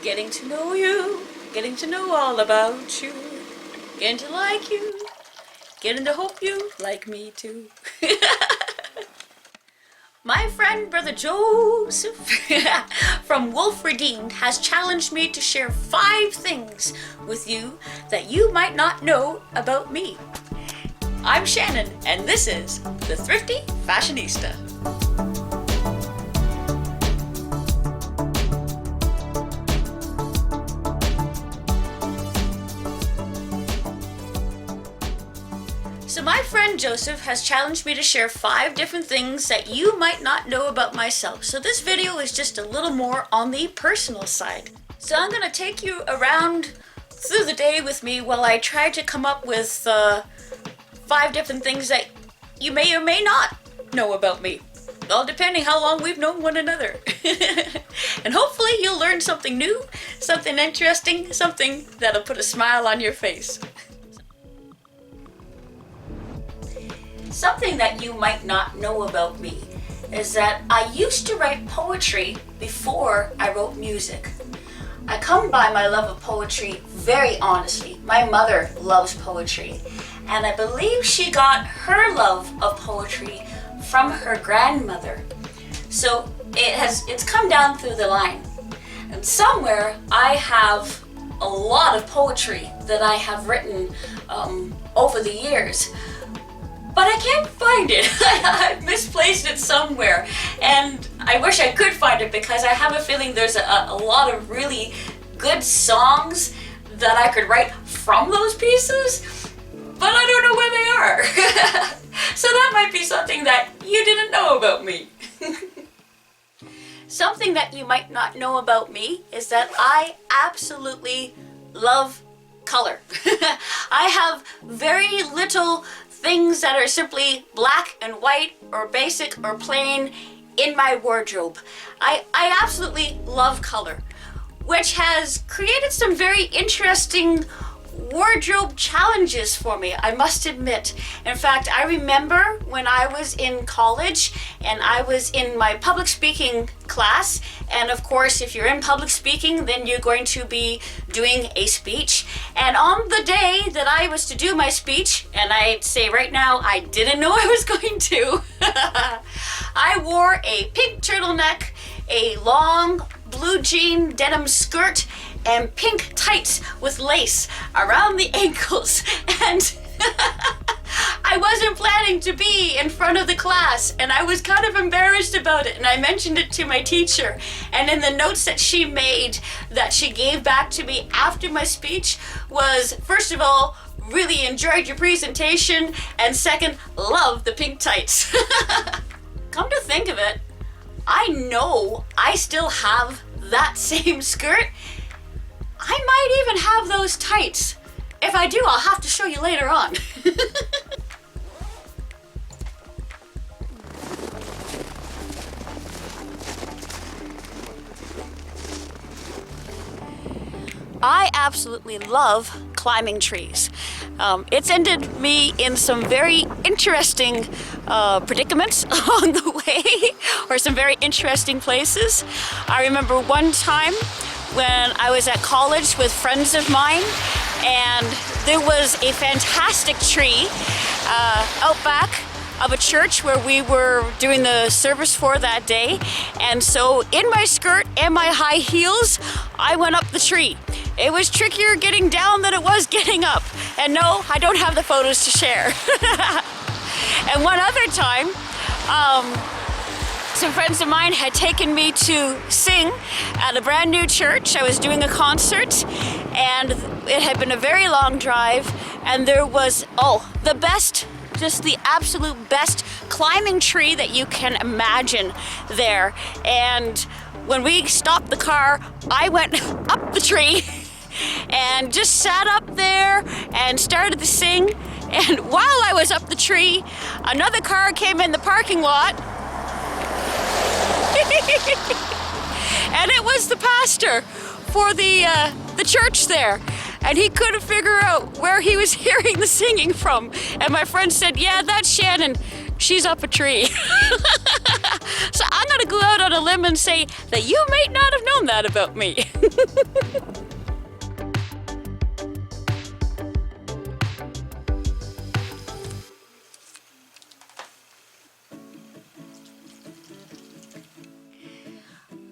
Getting to know you, getting to know all about you, getting to like you, getting to hope you like me too. My friend Brother Joooseph from Wolf Redeemed has challenged me to share 5 things with you that you might not know about me. I'm Shannon, and this is the Thrifty Fashionista. So my friend Joseph has challenged me to share 5 different things that you might not know about myself. So this video is just a little more on the personal side. So I'm going to take you around through the day with me while I try to come up with 5 different things that you may or may not know about me. All depending how long we've known one another. And hopefully you'll learn something new, something interesting, something that'll put a smile on your face. Something that you might not know about me is that I used to write poetry before I wrote music. I come by my love of poetry very honestly. My mother loves poetry, and I believe she got her love of poetry from her grandmother. So it's come down through the line. And somewhere I have a lot of poetry that I have written over the years. But I can't find it. I've misplaced it somewhere. And I wish I could find it because I have a feeling there's a lot of really good songs that I could write from those pieces, but I don't know where they are. So that might be something that you didn't know about me. Something that you might not know about me is that I absolutely love color. I have very little things that are simply black and white or basic or plain in my wardrobe. I absolutely love color, which has created some very interesting wardrobe challenges for me, I must admit. In fact, I remember when I was in college and I was in my public speaking class, and of course if you're in public speaking then you're going to be doing a speech, and on the day that I was to do my speech, and I'd say right now I didn't know I was going to, I wore a pink turtleneck, a long blue jean denim skirt, and pink tights with lace around the ankles, and I wasn't planning to be in front of the class, and I was kind of embarrassed about it, and I mentioned it to my teacher, and in the notes that she made that she gave back to me after my speech was, first of all, really enjoyed your presentation, and second, love the pink tights. Come to think of it, I know I still have that same skirt. I might even have those tights. If I do, I'll have to show you later on. I absolutely love climbing trees. It's ended me in some very interesting predicaments along the way, or some very interesting places. I remember one time when I was at college with friends of mine, and there was a fantastic tree out back of a church where we were doing the service for that day, and so in my skirt and my high heels I went up the tree. It was trickier getting down than it was getting up, and no, I don't have the photos to share. And one other time, some friends of mine had taken me to sing at a brand new church. I was doing a concert, and it had been a very long drive, and there was, the best, just the absolute best climbing tree that you can imagine there. And when we stopped the car, I went up the tree and just sat up there and started to sing. And while I was up the tree, another car came in the parking lot. And it was the pastor for the church there, and he couldn't figure out where he was hearing the singing from. And my friend said, "Yeah, that's Shannon. She's up a tree." So I'm gonna gonna go out on a limb and say that you might not have known that about me.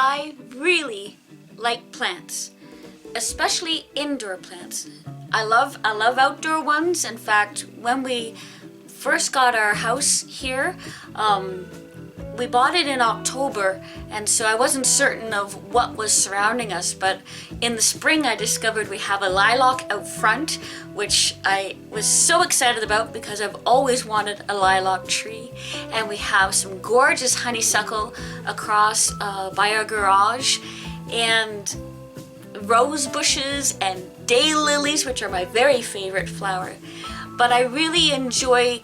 I really like plants, especially indoor plants. I love outdoor ones. In fact, when we first got our house here, we bought it in October, and so I wasn't certain of what was surrounding us, but in the spring I discovered we have a lilac out front, which I was so excited about because I've always wanted a lilac tree. And we have some gorgeous honeysuckle across by our garage, and rose bushes and daylilies, which are my very favorite flower. But I really enjoy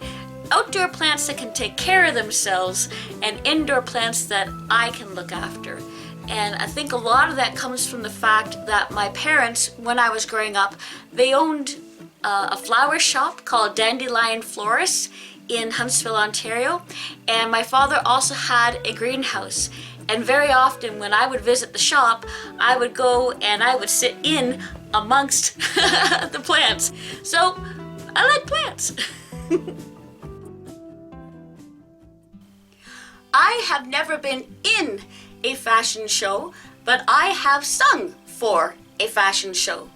outdoor plants that can take care of themselves and indoor plants that I can look after. And I think a lot of that comes from the fact that my parents, when I was growing up, they owned a flower shop called Dandelion Florist in Huntsville, Ontario. And my father also had a greenhouse. And very often when I would visit the shop, I would go and I would sit in amongst the plants. So I like plants. I have never been in a fashion show, but I have sung for a fashion show.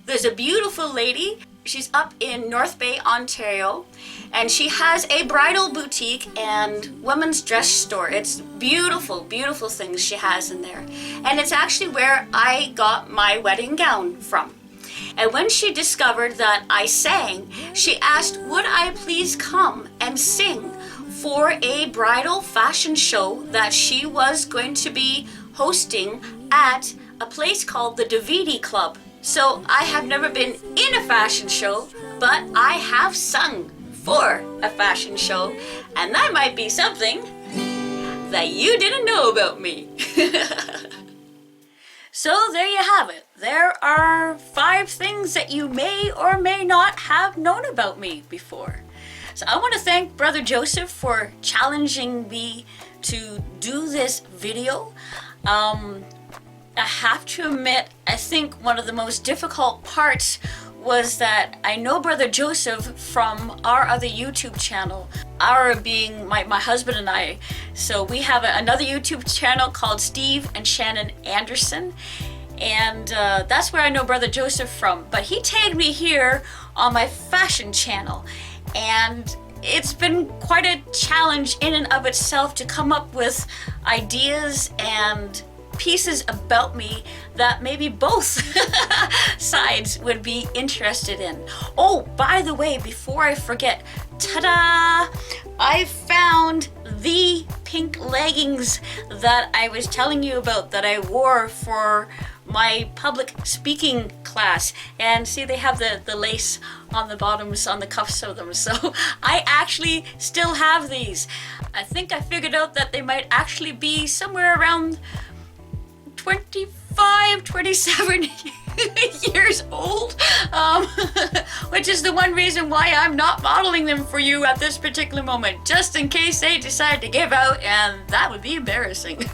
There's a beautiful lady. She's up in North Bay, Ontario, and she has a bridal boutique and women's dress store. It's beautiful, beautiful things she has in there. And it's actually where I got my wedding gown from. And when she discovered that I sang, she asked, would I please come and sing for a bridal fashion show that she was going to be hosting at a place called the Davidi Club. So I have never been in a fashion show, but I have sung for a fashion show, and that might be something that you didn't know about me. So there you have it. There are 5 things that you may or may not have known about me before. So I want to thank Brother Joooseph for challenging me to do this video. I have to admit, I think one of the most difficult parts was that I know Brother Joooseph from our other YouTube channel, our being my husband and I. So we have another YouTube channel called Steve and Shannon Anderson, and that's where I know Brother Joooseph from. But he tagged me here on my fashion channel, and it's been quite a challenge in and of itself to come up with ideas and pieces about me that maybe both sides would be interested in. Oh, by the way, before I forget, ta-da! I found the pink leggings that I was telling you about that I wore for my public speaking class. And see, they have the lace on the bottoms, on the cuffs of them. So I actually still have these. I think I figured out that they might actually be somewhere around 25, 27 years old, which is the one reason why I'm not modeling them for you at this particular moment, just in case they decide to give out, and that would be embarrassing.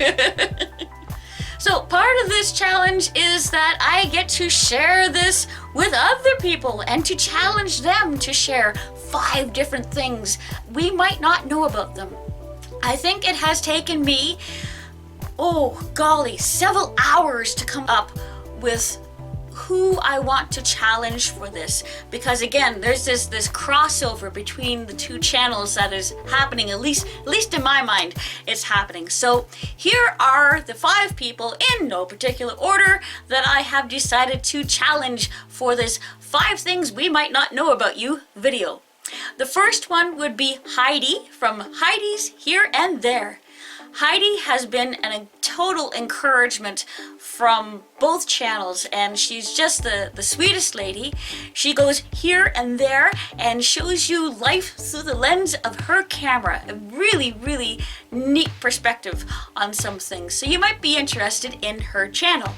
So part of this challenge is that I get to share this with other people and to challenge them to share 5 different things we might not know about them. I think it has taken me, oh golly, several hours to come up with who I want to challenge for this, because again, there's this crossover between the 2 channels that is happening, at least in my mind, it's happening. So here are the 5 people, in no particular order, that I have decided to challenge for this 5 things we might not know about you video. The first one would be Heidi from Heidi's Here and There. Heidi has been a total encouragement from both channels, and she's just the sweetest lady. She goes here and there and shows you life through the lens of her camera. A really, really neat perspective on some things. So you might be interested in her channel.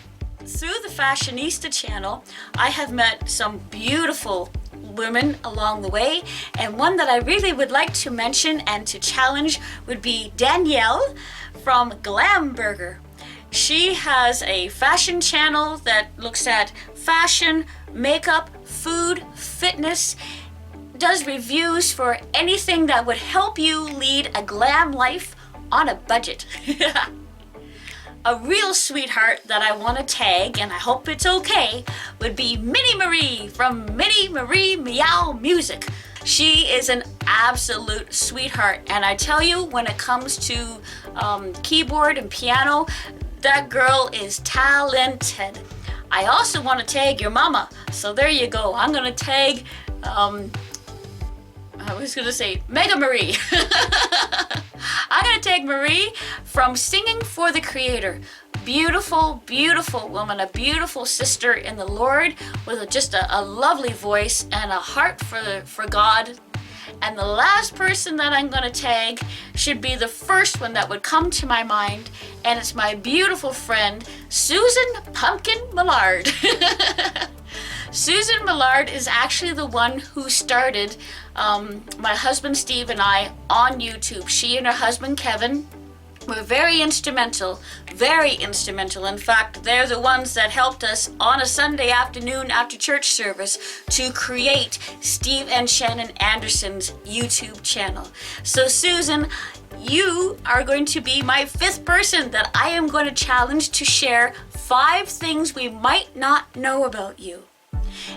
through the Fashionista channel, I have met some beautiful women along the way, and one that I really would like to mention and to challenge would be Danielle from Glamburger. She has a fashion channel that looks at fashion, makeup, food, fitness, does reviews for anything that would help you lead a glam life on a budget. A real sweetheart that I want to tag, and I hope it's okay, would be Minnie Marie from Minnie Marie Meow Music. She is an absolute sweetheart, and I tell you, when it comes to keyboard and piano, that girl is talented. I also want to tag your mama, so there you go. I'm going to tag, I was going to say Mega Marie. I'm going to tag Marie from Singing for the Creator. Beautiful, beautiful woman, a beautiful sister in the Lord with just a lovely voice and a heart for God. And the last person that I'm going to tag should be the first one that would come to my mind, and it's my beautiful friend, Susan Pumpkin Millard. Susan Millard is actually the one who started my husband Steve and I on YouTube. She and her husband Kevin were very instrumental. In fact, they're the ones that helped us on a Sunday afternoon after church service to create Steve and Shannon Anderson's YouTube channel. So Susan, you are going to be my 5th person that I am going to challenge to share 5 things we might not know about you.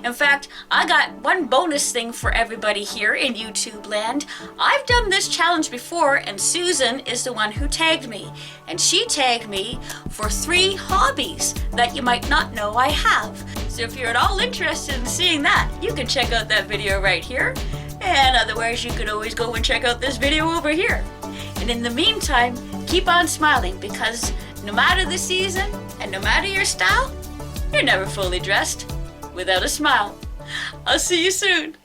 In fact, I got one bonus thing for everybody here in YouTube land. I've done this challenge before, and Susan is the one who tagged me. And she tagged me for 3 hobbies that you might not know I have. So if you're at all interested in seeing that, you can check out that video right here. And otherwise, you could always go and check out this video over here. And in the meantime, keep on smiling, because no matter the season and no matter your style, you're never fully dressed without a smile. I'll see you soon.